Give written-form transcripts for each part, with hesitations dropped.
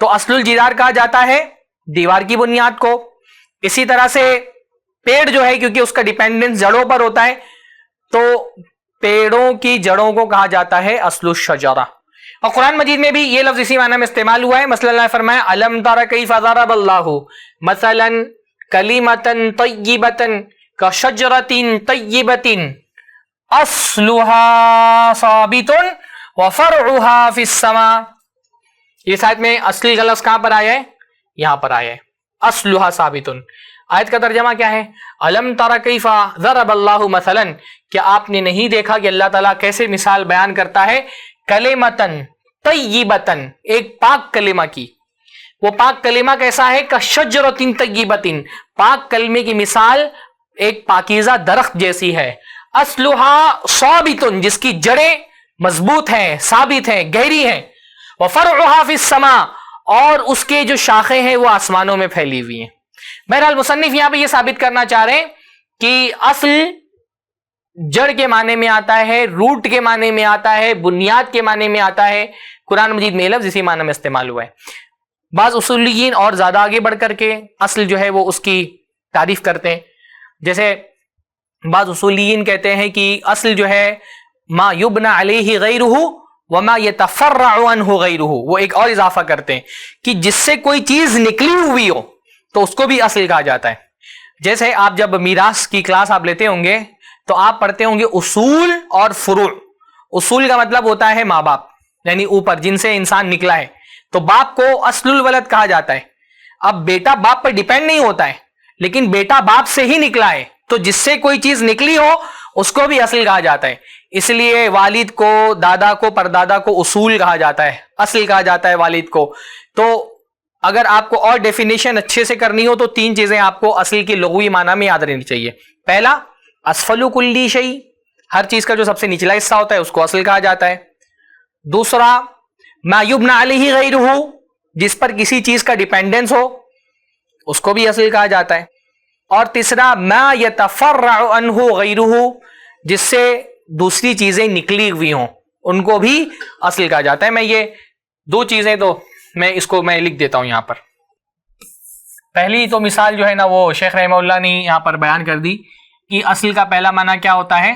تو اصل الجدار کہا جاتا ہے دیوار کی بنیاد کو. اسی طرح سے پیڑ جو ہے کیونکہ اس کا ڈیپینڈنس جڑوں پر ہوتا ہے تو پیڑوں کی جڑوں کو کہا جاتا ہے اصل الشجرہ. اور قرآن مجید میں بھی یہ لفظ اسی معنی میں استعمال ہوا ہے. مثلا اللہ نے فرمایا الم تر کیف ضرب اللہ مثلا کلمۃ طیبۃ کشجرۃ طیبۃ اصلها ثابت وفرعها فی السماء. یہ آیت میں اصلی کا لفظ کہاں پر آیا ہے؟ یہاں پر آیا ہے اصلها ثابت. آیت کا ترجمہ کیا ہے؟ الم تر کیف ضرب اللہ مثلا، کہ آپ نے نہیں دیکھا کہ اللہ تعالیٰ کیسے مثال بیان کرتا ہے کلمتن طیبتن، ایک پاک کلمہ کی. وہ پاک کلمہ کیسا ہے؟ کشجرۃ طیبۃ، پاک کلمے کی مثال ایک پاکیزہ درخت جیسی ہے. اصلها ثابت، جس کی جڑیں مضبوط ہیں، ثابت ہیں، گہری ہیں. وفرعها فی السماء، اور اس کے جو شاخیں ہیں وہ آسمانوں میں پھیلی ہوئی ہیں. بہرحال مصنف یہاں پہ یہ ثابت کرنا چاہ رہے ہیں کہ اصل جڑ کے معنی میں آتا ہے، روٹ کے معنی میں آتا ہے، بنیاد کے معنی میں آتا ہے. قرآن مجید میں لفظ اسی معنی میں استعمال ہوا ہے. بعض اصولیین اور زیادہ آگے بڑھ کر کے اصل جو ہے وہ اس کی تعریف کرتے ہیں. جیسے بعض اصولیین کہتے ہیں کہ اصل جو ہے ما یبنى علیہ غیرہ وما یتفرع عنہ غیرہ. وہ ایک اور اضافہ کرتے ہیں کہ جس سے کوئی چیز نکلی ہوئی ہو تو اس کو بھی اصل کہا جاتا ہے. جیسے آپ جب میراث کی کلاس آپ لیتے ہوں گے تو آپ پڑھتے ہوں گے اصول اور فروع. اصول کا مطلب ہوتا ہے ماں باپ، یعنی اوپر جن سے انسان نکلا ہے، تو باپ کو اصل الولد کہا جاتا ہے. اب بیٹا باپ پر ڈیپینڈ نہیں ہوتا ہے لیکن بیٹا باپ سے ہی نکلا ہے، تو جس سے کوئی چیز نکلی ہو اس کو بھی اصل کہا جاتا ہے. اس لیے والد کو، دادا کو، پردادا کو اصول کہا جاتا ہے، اصل کہا جاتا ہے والد کو. تو اگر آپ کو اور ڈیفینیشن اچھے سے کرنی ہو تو تین چیزیں آپ کو اصل کی لغوی معنی میں یاد رہنی چاہیے. پہلا، اسفل کلی شیء، ہر چیز کا جو سب سے نچلا حصہ ہوتا ہے اس کو اصل کہا جاتا ہے. دوسرا، ما یبنى علیہ غیرہ، جس پر کسی چیز کا ڈیپینڈنس ہو اس کو بھی اصل کہا جاتا ہے. اور تیسرا، ما یتفرع عنہ غیرہ، جس سے دوسری چیزیں نکلی ہوئی ہوں ان کو بھی اصل کہا جاتا ہے. میں یہ دو چیزیں تو میں لکھ دیتا ہوں یہاں پر. پہلی تو مثال جو ہے نا وہ شیخ رحمہ اللہ نے یہاں پر بیان کر دی کہ اصل کا پہلا معنی کیا ہوتا ہے؟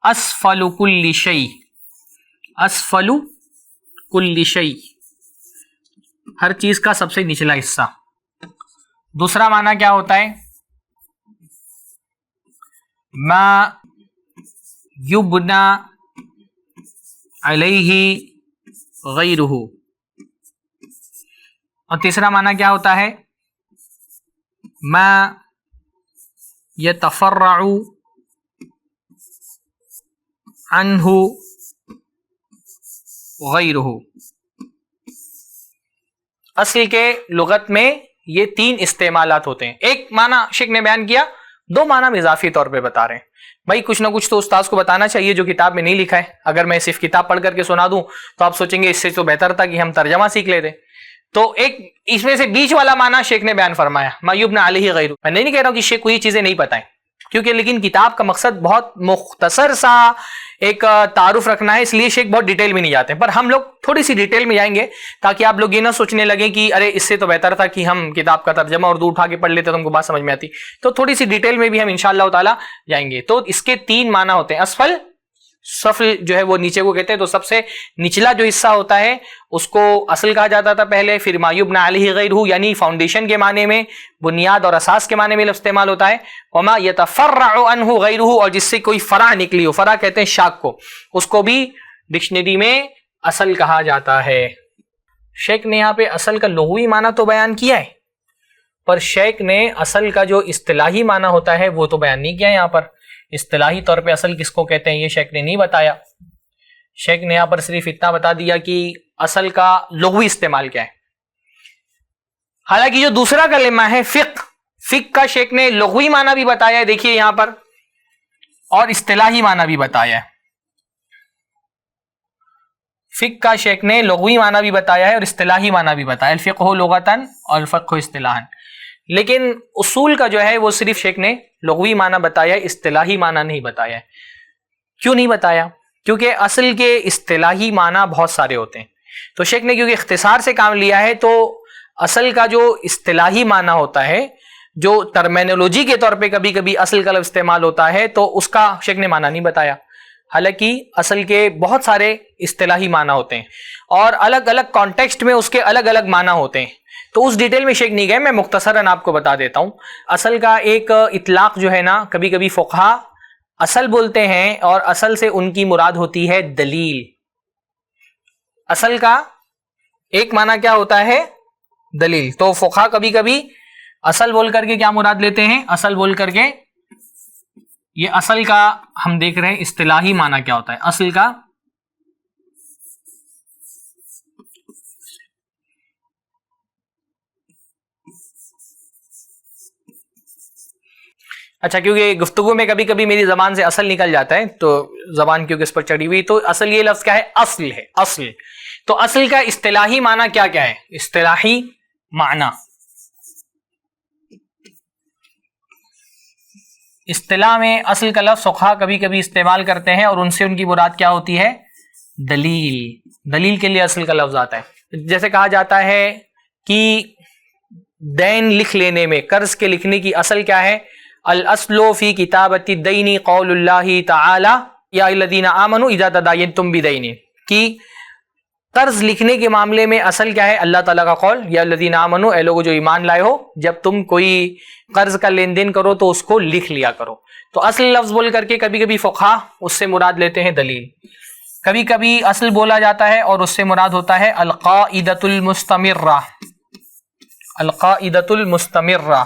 اسفل کل شیء، اسفل کل شیء، ہر چیز کا سب سے نچلا حصہ. دوسرا معنی کیا ہوتا ہے؟ ما یبنى علیہ غیرہ. اور تیسرا معنی کیا ہوتا ہے؟ ما یتفرع عنہ غیرہ. اصل کے لغت میں یہ تین استعمالات ہوتے ہیں. ایک معنی شیخ نے بیان کیا، دو معنی ہم اضافی طور پہ بتا رہے ہیں. بھائی کچھ نہ کچھ تو استاذ کو بتانا چاہیے جو کتاب میں نہیں لکھا ہے. اگر میں صرف کتاب پڑھ کر کے سنا دوں تو آپ سوچیں گے اس سے تو بہتر تھا کہ ہم ترجمہ سیکھ لیتے. تو ایک اس میں سے بیچ والا معنی شیخ نے بیان فرمایا، ما یبنى علیہ غیرہ. میں نہیں کہہ رہا ہوں کہ شیخ کو یہ چیزیں نہیں پتہ ہیں، کیونکہ لیکن کتاب کا مقصد بہت مختصر سا ایک تعارف رکھنا ہے، اس لیے شیخ بہت ڈیٹیل میں نہیں جاتے ہیں. پر ہم لوگ تھوڑی سی ڈیٹیل میں جائیں گے تاکہ آپ لوگ یہ نہ سوچنے لگیں کہ ارے اس سے تو بہتر تھا کہ ہم کتاب کا ترجمہ اردو اٹھا کے پڑھ لیتے تو ہم کو بات سمجھ میں آتی. تو تھوڑی سی ڈیٹیل میں بھی ہم انشاءاللہ تعالی جائیں گے. تو اس کے تین معنی ہوتے ہیں. اسفل، سفل جو ہے وہ نیچے کو کہتے ہیں، تو سب سے نچلا جو حصہ ہوتا ہے اس کو اصل کہا جاتا تھا پہلے. پھر ما یبنى علیہ غیرہ یعنی فاؤنڈیشن کے معنی میں، بنیاد اور اساس کے معنی میں لفظ استعمال ہوتا ہے. وما یتفرع عنہ غیرہ، اور جس سے کوئی فرع نکلی ہو، فرع کہتے ہیں شاخ کو، اس کو بھی ڈکشنری میں اصل کہا جاتا ہے. شیخ نے یہاں پہ اصل کا لغوی معنی تو بیان کیا ہے، پر شیخ نے اصل کا جو اصطلاحی معنی ہوتا ہے وہ تو بیان نہیں کیا. یہاں پر اصطلاحی طور پہ اصل کس کو کہتے ہیں یہ شیخ نے نہیں بتایا. شیخ نے یہاں پر صرف اتنا بتا دیا کہ اصل کا لغوی استعمال کیا ہے. حالانکہ جو دوسرا کلمہ ہے فقہ، فقہ کا شیخ نے لغوی معنی بھی بتایا ہے، دیکھیے یہاں پر، اور اصطلاحی معنی بھی بتایا ہے. فقہ کا شیخ نے لغوی معنی بھی بتایا ہے اور اصطلاحی معنی بھی بتایا، الفقہ لغتاً اور الفقہ اصطلاحاً. لیکن اصول کا جو ہے وہ صرف شیخ نے لغوی معنی بتایا ہے، اصطلاحی معنی نہیں بتایا ہے. کیوں نہیں بتایا؟ کیونکہ اصل کے اصطلاحی معنی بہت سارے ہوتے ہیں. تو شیخ نے کیونکہ اختصار سے کام لیا ہے تو اصل کا جو اصطلاحی معنی ہوتا ہے، جو ٹرمینولوجی کے طور پہ کبھی کبھی اصل کا لفظ استعمال ہوتا ہے، تو اس کا شیخ نے معنی نہیں بتایا، حالانکہ اصل کے بہت سارے اصطلاحی معنی ہوتے ہیں اور الگ الگ کانٹیکسٹ میں اس کے الگ الگ معنی ہوتے ہیں، تو اس ڈیٹیل میں شیخ نہیں گئے، میں مختصراً آپ کو بتا دیتا ہوں۔ اصل کا ایک اطلاق جو ہے نا، کبھی کبھی فقہا اصل بولتے ہیں اور اصل سے ان کی مراد ہوتی ہے دلیل۔ اصل کا ایک معنی کیا ہوتا ہے؟ دلیل۔ تو فقہا کبھی کبھی اصل بول کر کے کیا مراد لیتے ہیں؟ اصل بول کر کے، یہ اصل کا ہم دیکھ رہے ہیں اصطلاحی معنی کیا ہوتا ہے اصل کا۔ اچھا، کیونکہ گفتگو میں کبھی کبھی میری زبان سے اصل نکل جاتا ہے، تو زبان کیونکہ اس پر چڑھی ہوئی، تو اصل یہ لفظ کیا ہے؟ اصل ہے، اصل۔ تو اصل کا اصطلاحی معنی کیا کیا ہے؟ اصطلاحی معنی، اصطلاح میں اصل کا لفظ فقہا کبھی کبھی استعمال کرتے ہیں اور ان سے ان کی مراد کیا ہوتی ہے؟ دلیل۔ دلیل کے لیے اصل کا لفظ آتا ہے۔ جیسے کہا جاتا ہے کہ دین لکھ لینے میں، قرض کے لکھنے کی اصل کیا ہے؟ الاصل فی کتابت الدین قول اللہ تعالی یا الذین آمنوا اذا تداینتم بدین، کہ قرض لکھنے کے معاملے میں اصل کیا ہے؟ اللہ تعالیٰ کا قول، یا الذین آمنوا، اے لوگوں جو ایمان لائے ہو، جب تم کوئی قرض کا لین دین کرو تو اس کو لکھ لیا کرو۔ تو اصل لفظ بول کر کے کبھی کبھی فقہا اس سے مراد لیتے ہیں دلیل۔ کبھی کبھی اصل بولا جاتا ہے اور اس سے مراد ہوتا ہے القاعدۃ المستمرہ، القاعدۃ المستمرہ،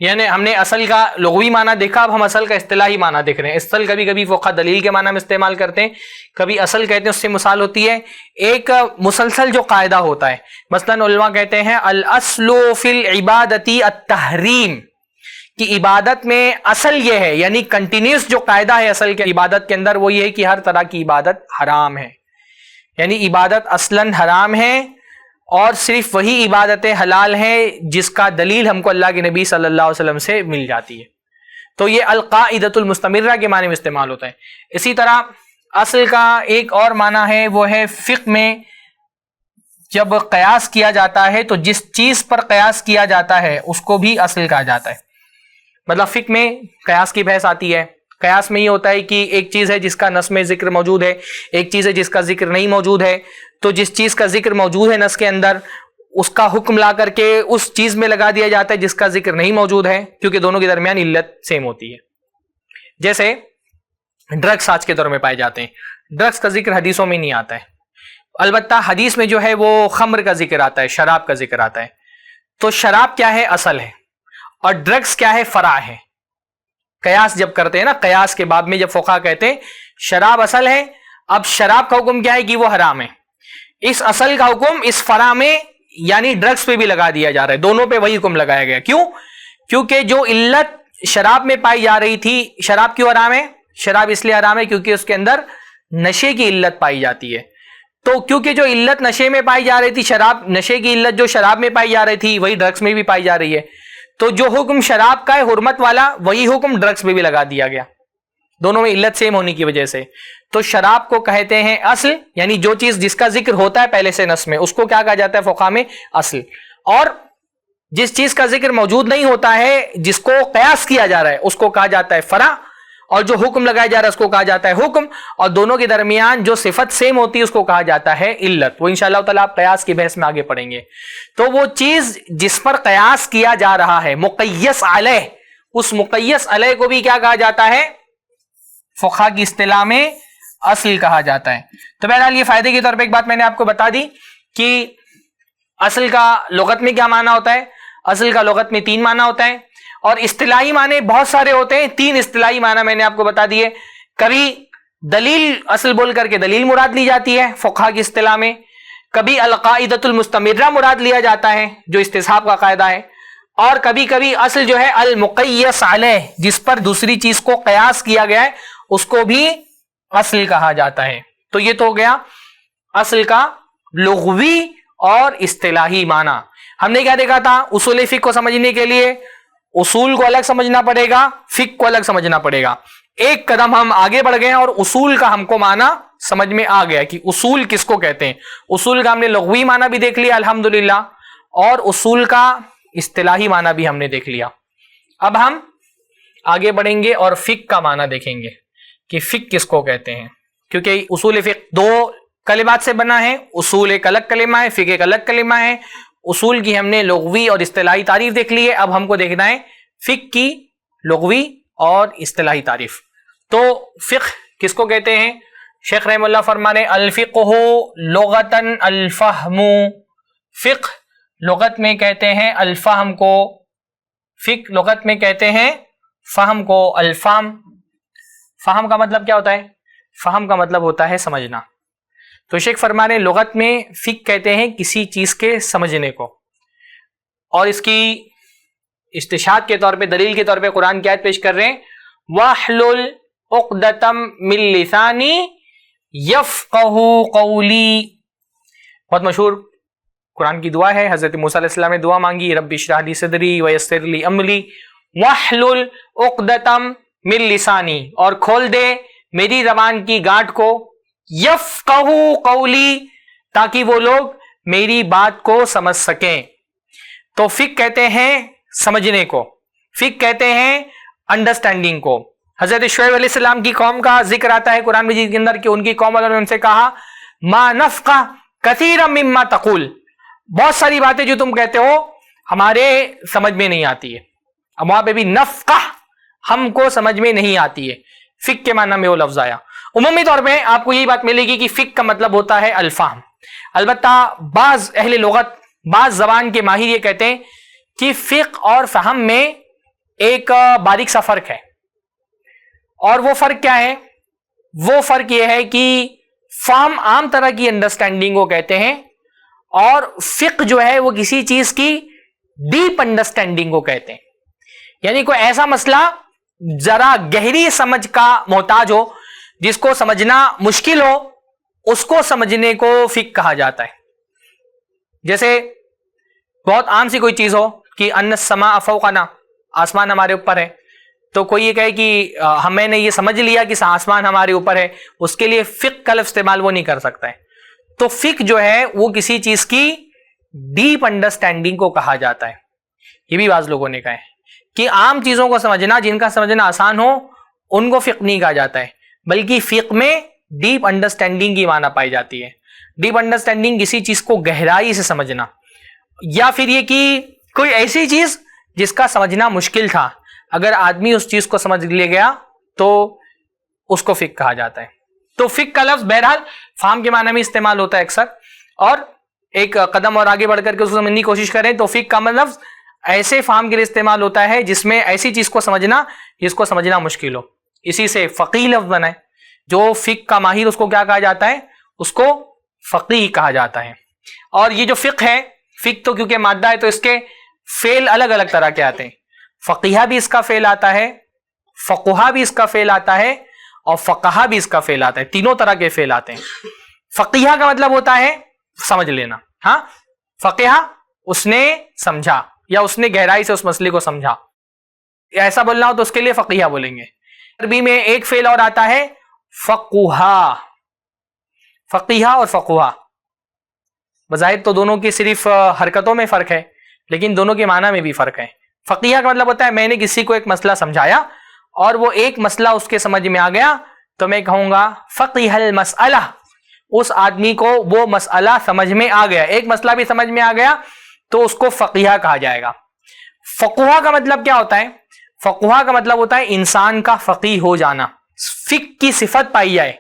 یعنی ہم نے اصل کا لغوی معنی دیکھا، اب ہم اصل کا اصطلاحی معنی دیکھ رہے ہیں۔ اصل کبھی کبھی فقہا دلیل کے معنی میں استعمال کرتے ہیں، کبھی اصل کہتے ہیں، اس سے مثال ہوتی ہے ایک مسلسل جو قاعدہ ہوتا ہے، مثلا علماء کہتے ہیں الاصل فی العبادۃ التحریم، کہ عبادت میں اصل یہ ہے، یعنی کنٹینیوس جو قاعدہ ہے اصل کے عبادت کے اندر، وہ یہ ہے کہ ہر طرح کی عبادت حرام ہے، یعنی عبادت اصلاً حرام ہے اور صرف وہی عبادتیں حلال ہیں جس کا دلیل ہم کو اللہ کے نبی صلی اللہ علیہ وسلم سے مل جاتی ہے۔ تو یہ القاعدۃ المستمرہ کے معنی میں استعمال ہوتا ہے۔ اسی طرح اصل کا ایک اور معنی ہے، وہ ہے فقہ میں جب قیاس کیا جاتا ہے تو جس چیز پر قیاس کیا جاتا ہے اس کو بھی اصل کہا جاتا ہے۔ مطلب فقہ میں قیاس کی بحث آتی ہے، قیاس میں یہ ہوتا ہے کہ ایک چیز ہے جس کا نص میں ذکر موجود ہے، ایک چیز ہے جس کا ذکر نہیں موجود ہے، تو جس چیز کا ذکر موجود ہے نص کے اندر، اس کا حکم لا کر کے اس چیز میں لگا دیا جاتا ہے جس کا ذکر نہیں موجود ہے، کیونکہ دونوں کے درمیان علت سیم ہوتی ہے۔ جیسے ڈرگس آج کے دور میں پائے جاتے ہیں، ڈرگس کا ذکر حدیثوں میں نہیں آتا ہے، البتہ حدیث میں جو ہے وہ خمر کا ذکر آتا ہے، شراب کا ذکر آتا ہے۔ تو شراب کیا ہے؟ اصل ہے، اور ڈرگس کیا ہے؟ فرع ہے۔ قیاس جب کرتے ہیں نا، قیاس کے باب میں جب فقہا کہتے ہیں شراب اصل ہے، اب شراب کا حکم کیا ہے کہ وہ حرام ہے، اس اصل کا حکم اس فرع میں یعنی ڈرگس پہ بھی لگا دیا جا رہا ہے، دونوں پہ وہی حکم لگایا گیا۔ کیوں؟ کیونکہ جو علت شراب میں پائی جا رہی تھی، شراب کیوں حرام ہے؟ شراب اس لیے حرام ہے کیونکہ اس کے اندر نشے کی علت پائی جاتی ہے، تو کیونکہ جو علت نشے میں پائی جا رہی تھی، شراب، نشے کی علت جو شراب میں پائی جا رہی تھی وہی ڈرگس میں بھی پائی جا رہی ہے، تو جو حکم شراب کا ہے حرمت والا، وہی حکم ڈرگس میں بھی لگا دیا گیا، دونوں میں علت سیم ہونے کی وجہ سے۔ تو شراب کو کہتے ہیں اصل، یعنی جو چیز جس کا ذکر ہوتا ہے پہلے سے نص میں، اس کو کیا کہا جاتا ہے فقہا میں؟ اصل۔ اور جس چیز کا ذکر موجود نہیں ہوتا ہے، جس کو قیاس کیا جا رہا ہے، اس کو کہا جاتا ہے فرع، اور جو حکم لگایا جا رہا ہے اس کو کہا جاتا ہے حکم، اور دونوں کے درمیان جو صفت سیم ہوتی ہے اس کو کہا جاتا ہے علت۔ وہ انشاءاللہ تعالیٰ آپ قیاس کی بحث میں آگے پڑھیں گے۔ تو وہ چیز جس پر قیاس کیا جا رہا ہے، مقیس علیہ، اس مقیس علیہ کو بھی کیا کہا جاتا ہے؟ فقہا کی اصطلاح میں اصل کہا جاتا ہے۔ تو بہرحال یہ فائدے کے طور پہ ایک بات میں نے آپ کو بتا دی کہ اصل کا لغت میں کیا معنی ہوتا ہے۔ اصل کا لغت میں 3 معنی ہوتا ہے، اور اصطلاحی معنی بہت سارے ہوتے ہیں۔ 3 اصطلاحی معنی میں نے آپ کو بتا دیے۔ کبھی دلیل اصل بول کر کے دلیل مراد لی جاتی ہے فقہا کی اصطلاح میں، کبھی القاعدۃ المستمرہ مراد لیا جاتا ہے جو استصحاب کا قاعدہ ہے، اور کبھی کبھی اصل جو ہے المقیس علیہ، جس پر دوسری چیز کو قیاس کیا گیا ہے، اس کو بھی اصل کہا جاتا ہے۔ تو یہ تو ہو گیا اصل کا لغوی اور اصطلاحی معنی۔ ہم نے کیا دیکھا تھا؟ اصول فقہ کو سمجھنے کے لیے اصول کو الگ سمجھنا پڑے گا، فقہ کو الگ سمجھنا پڑے گا۔ ایک قدم ہم آگے بڑھ گئے ہیں اور اصول کا ہم کو معنی سمجھ میں آ گیا کہ اصول کس کو کہتے ہیں. اصول کا ہم نے لغوی معنی بھی دیکھ لیا الحمدللہ, اور اصول کا اصطلاحی معنی بھی ہم نے دیکھ لیا. اب ہم آگے بڑھیں گے اور فقہ کا معنی دیکھیں گے کہ فقہ کس کو کہتے ہیں, کیونکہ اصول فقہ دو کلمات سے بنا ہے. اصول ایک الگ کلمہ ہے, فقہ ایک الگ کلمہ ہے. اصول کی ہم نے لغوی اور اصطلاحی تعریف دیکھ لی ہے, اب ہم کو دیکھنا ہے فقہ کی لغوی اور اصطلاحی تعریف. تو فقہ کس کو کہتے ہیں؟ شیخ رحم اللہ فرمانے الفقہ لغتاً الفہم. فقہ لغت میں کہتے ہیں الفہم کو, فقہ لغت میں کہتے ہیں فہم کو. الفہم, فہم کا مطلب کیا ہوتا ہے؟ فہم کا مطلب ہوتا ہے سمجھنا. تو شیخ فرمانے لغت میں فقہ کہتے ہیں کسی چیز کے سمجھنے کو, اور اس کی استشہاد کے طور پہ, دلیل کے طور پہ قرآن کی آیت پیش کر رہے ہیں وَاحْلُلْ عُقْدَةً مِّن لِّسَانِي يَفْقَهُ قَوْلِي. بہت مشہور قرآن کی دعا ہے, حضرت موسیٰ علیہ السلام نے دعا مانگی رب اشرح لی صدری ویسر لی امری وَاحْلُلْ عُقْدَةً مِّن لِّسَانِی, اور کھول دے میری زبان کی گانٹھ کو, یفقہوا قولی, تاکہ وہ لوگ میری بات کو سمجھ سکیں. تو فقہ کہتے ہیں سمجھنے کو, فقہ کہتے ہیں انڈرسٹینڈنگ کو. حضرت شعیب علیہ السلام کی قوم کا ذکر آتا ہے قرآن مجید کے اندر کہ ان کی قوم والوں نے ان سے کہا ما نفقہ کثیرا مما تقول, بہت ساری باتیں جو تم کہتے ہو ہمارے سمجھ میں نہیں آتی ہے. اب وہاں پہ بھی نفقہ ہم کو سمجھ میں نہیں آتی ہے, فقہ کے معنی میں وہ لفظ آیا. عمومی طور پہ آپ کو یہی بات ملے گی کہ فقہ کا مطلب ہوتا ہے الفہم. البتہ بعض اہل لغت, بعض زبان کے ماہر یہ کہتے ہیں کہ فقہ اور فہم میں ایک باریک سا فرق ہے, اور وہ فرق کیا ہے؟ وہ فرق یہ ہے کہ فہم عام طرح کی انڈرسٹینڈنگ کو کہتے ہیں, اور فقہ جو ہے وہ کسی چیز کی ڈیپ انڈرسٹینڈنگ کو کہتے ہیں. یعنی کوئی ایسا مسئلہ ذرا گہری سمجھ کا محتاج ہو, جس کو سمجھنا مشکل ہو, اس کو سمجھنے کو فقہ کہا جاتا ہے. جیسے بہت عام سی کوئی چیز ہو کہ ان السماء فوقنا, آسمان ہمارے اوپر ہے, تو کوئی یہ کہے کہ میں نے یہ سمجھ لیا کہ آسمان ہمارے اوپر ہے, اس کے لیے فقہ کا لفظ استعمال وہ نہیں کر سکتا ہے. تو فقہ جو ہے وہ کسی چیز کی ڈیپ انڈرسٹینڈنگ کو کہا جاتا ہے. یہ بھی بعض لوگوں نے کہا ہے کہ عام چیزوں کو سمجھنا, جن کا سمجھنا آسان ہو, ان کو فقہ نہیں کہا جاتا ہے, بلکہ فقہ میں ڈیپ انڈرسٹینڈنگ کی معنی پائی جاتی ہے. ڈیپ انڈرسٹینڈنگ کسی چیز کو گہرائی سے سمجھنا, یا پھر یہ کہ کوئی ایسی چیز جس کا سمجھنا مشکل تھا, اگر آدمی اس چیز کو سمجھ لے گیا تو اس کو فقہ کہا جاتا ہے. تو فقہ کا لفظ بہرحال فہم کے معنی میں استعمال ہوتا ہے اکثر, اور ایک قدم اور آگے بڑھ کر کے اس کو سمجھنے کی کوشش کریں تو فقہ کا لفظ ایسے فہم کے لیے استعمال ہوتا ہے جس میں ایسی چیز کو سمجھنا جس کو سمجھنا مشکل ہو. اسی سے فقیہ لفظ بنا ہے. جو فقہ کا ماہر اس کو کیا کہا جاتا ہے؟ اس کو فقیہ کہا جاتا ہے. اور یہ جو فقہ ہے, فقہ تو کیونکہ مادہ ہے تو اس کے فعل الگ الگ طرح کے آتے ہیں. فقیہ بھی اس کا فعل آتا ہے, فقہا بھی اس کا فعل آتا ہے, اور فقہا بھی اس کا فعل آتا ہے. تینوں طرح کے فعل آتے ہیں. فقیہ کا مطلب ہوتا ہے سمجھ لینا. ہاں, فقیہ اس نے سمجھا یا اس نے گہرائی سے اس مسئلے کو سمجھا, ایسا بولنا ہو تو اس کے لیے فقیہ بولیں گے. عربی میں ایک فعل اور آتا ہے فقہا. فقیہ اور فقہا بظاہر تو دونوں کی صرف حرکتوں میں فرق ہے, لیکن دونوں کے معنی میں بھی فرق ہے. فقیہ کا مطلب ہوتا ہے میں نے کسی کو ایک مسئلہ سمجھایا اور وہ ایک مسئلہ اس کے سمجھ میں آ گیا, تو میں کہوں گا فقیہ المسئلہ, اس آدمی کو وہ مسئلہ سمجھ میں آ گیا. ایک مسئلہ بھی سمجھ میں آ گیا تو اس کو فقیہ کہا جائے گا. فقہا کا مطلب کیا ہوتا ہے؟ فقہا کا مطلب ہوتا ہے انسان کا فقیہ ہو جانا, فقہ کی صفت پائی جائے,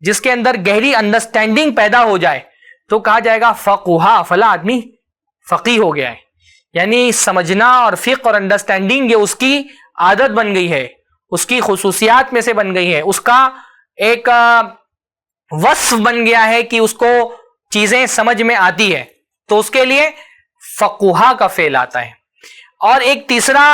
جس کے اندر گہری انڈرسٹینڈنگ پیدا ہو جائے تو کہا جائے گا فقہا, فلاں آدمی فقیہ ہو گیا ہے. یعنی سمجھنا اور فقہ اور انڈرسٹینڈنگ یہ اس کی عادت بن گئی ہے, اس کی خصوصیات میں سے بن گئی ہے, اس کا ایک وصف بن گیا ہے کہ اس کو چیزیں سمجھ میں آتی ہے, تو اس کے لیے فقہا کا فعل آتا ہے. اور ایک تیسرا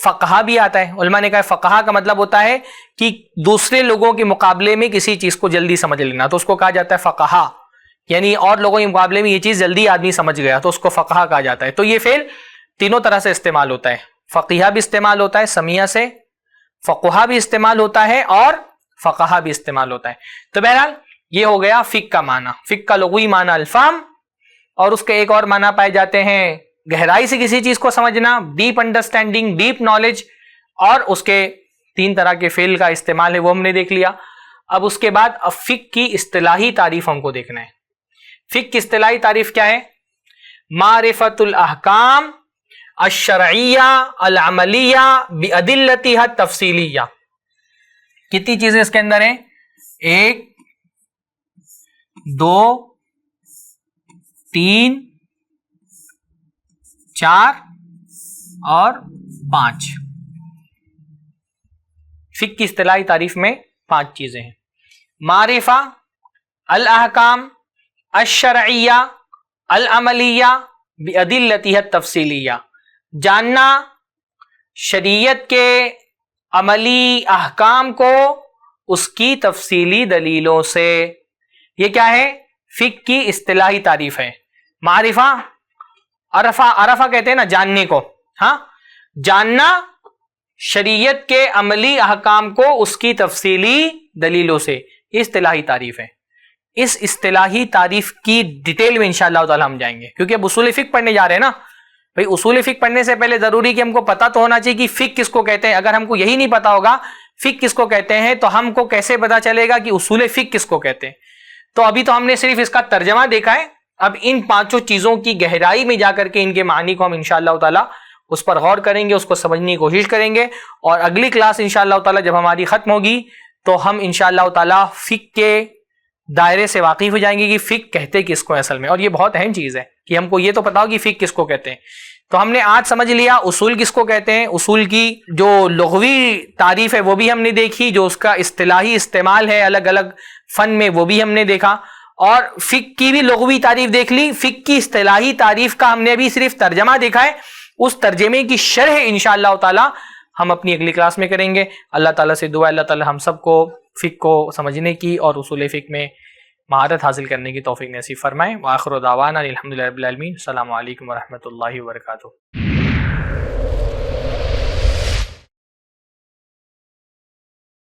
فقہا بھی آتا ہے. علماء نے کہا فقہا کا مطلب ہوتا ہے کہ دوسرے لوگوں کے مقابلے میں کسی چیز کو جلدی سمجھ لینا, تو اس کو کہا جاتا ہے فقہا. یعنی اور لوگوں کے مقابلے میں یہ چیز جلدی آدمی سمجھ گیا تو اس کو فقہا کہا جاتا ہے. تو یہ فعل تینوں طرح سے استعمال ہوتا ہے. فقیہ بھی استعمال ہوتا ہے سمیہ سے, فقہا بھی استعمال ہوتا ہے, اور فقہا بھی استعمال ہوتا ہے. تو بہرحال یہ ہو گیا فقہ کا معنی. فقہ کا لغوی معنی الفہم، اور اس کے ایک اور معنی پائے جاتے ہیں گہرائی سے کسی چیز کو سمجھنا، ڈیپ انڈرسٹینڈنگ، ڈیپ نالج، اور اس کے 3 طرح کے فعل کا استعمال ہے وہ ہم نے دیکھ لیا. اب اس کے بعد اب فقہ کی اصطلاحی تعریف ہم کو دیکھنا ہے. فقہ کی اصطلاحی تعریف کیا ہے؟ معرفت الاحکام الشرعیہ العملیہ بادلتها التفصیلیہ. کتنی چیزیں اس کے اندر ہیں؟ 1 2 3 4 اور 5. فقہ کی اصطلاحی تعریف میں 5 چیزیں ہیں. معرفہ، الاحکام، الشرعیہ، العملیہ بادلتها التفصیلیہ. جاننا شریعت کے عملی احکام کو اس کی تفصیلی دلیلوں سے. یہ کیا ہے؟ فقہ کی اصطلاحی تعریف ہے. معرفہ، عرفہ کہتے ہیں نا جاننے کو، ہاں، جاننا شریعت کے عملی احکام کو اس کی تفصیلی دلیلوں سے، یہ اصطلاحی تعریف ہے. اس اصطلاحی تعریف کی ڈیٹیل میں انشاءاللہ تعالی ہم جائیں گے، کیونکہ اب اصول فقہ پڑھنے جا رہے ہیں نا بھئی. اصول فقہ پڑھنے سے پہلے ضروری کہ ہم کو پتہ تو ہونا چاہیے کہ فقہ کس کو کہتے ہیں. اگر ہم کو یہی نہیں پتا ہوگا فقہ کس کو کہتے ہیں تو ہم کو کیسے پتا چلے گا کہ اصول فقہ کس کو کہتے ہیں. تو ابھی تو ہم نے صرف اس کا ترجمہ دیکھا ہے. اب ان 5 چیزوں کی گہرائی میں جا کر کے ان کے معنی کو ہم انشاءاللہ تعالی اس پر غور کریں گے، اس کو سمجھنے کی کوشش کریں گے. اور اگلی کلاس انشاءاللہ تعالی جب ہماری ختم ہوگی تو ہم انشاءاللہ تعالی فقہ کے دائرے سے واقف ہو جائیں گے کہ فقہ کہتے کس کو اصل میں. اور یہ بہت اہم چیز ہے کہ ہم کو یہ تو پتا ہو کہ فقہ کس کو کہتے ہیں. تو ہم نے آج سمجھ لیا اصول کس کو کہتے ہیں، اصول کی جو لغوی تعریف ہے وہ بھی ہم نے دیکھی، جو اس کا اصطلاحی استعمال ہے الگ الگ فن میں وہ بھی ہم نے دیکھا، اور فقہ کی بھی لغوی تعریف دیکھ لی. فقہ کی اصطلاحی تعریف کا ہم نے ابھی صرف ترجمہ دیکھا ہے. اس ترجمے کی شرح انشاءاللہ تعالی ہم اپنی اگلی کلاس میں کریں گے. اللہ تعالیٰ سے دعا اللہ تعالیٰ ہم سب کو فقہ کو سمجھنے کی اور اصول فقہ میں مہارت حاصل کرنے کی توفیق نصیب فرمائے. وآخر دعوانا الحمدللہ رب العالمین. السلام علیکم ورحمۃ اللہ وبرکاتہ.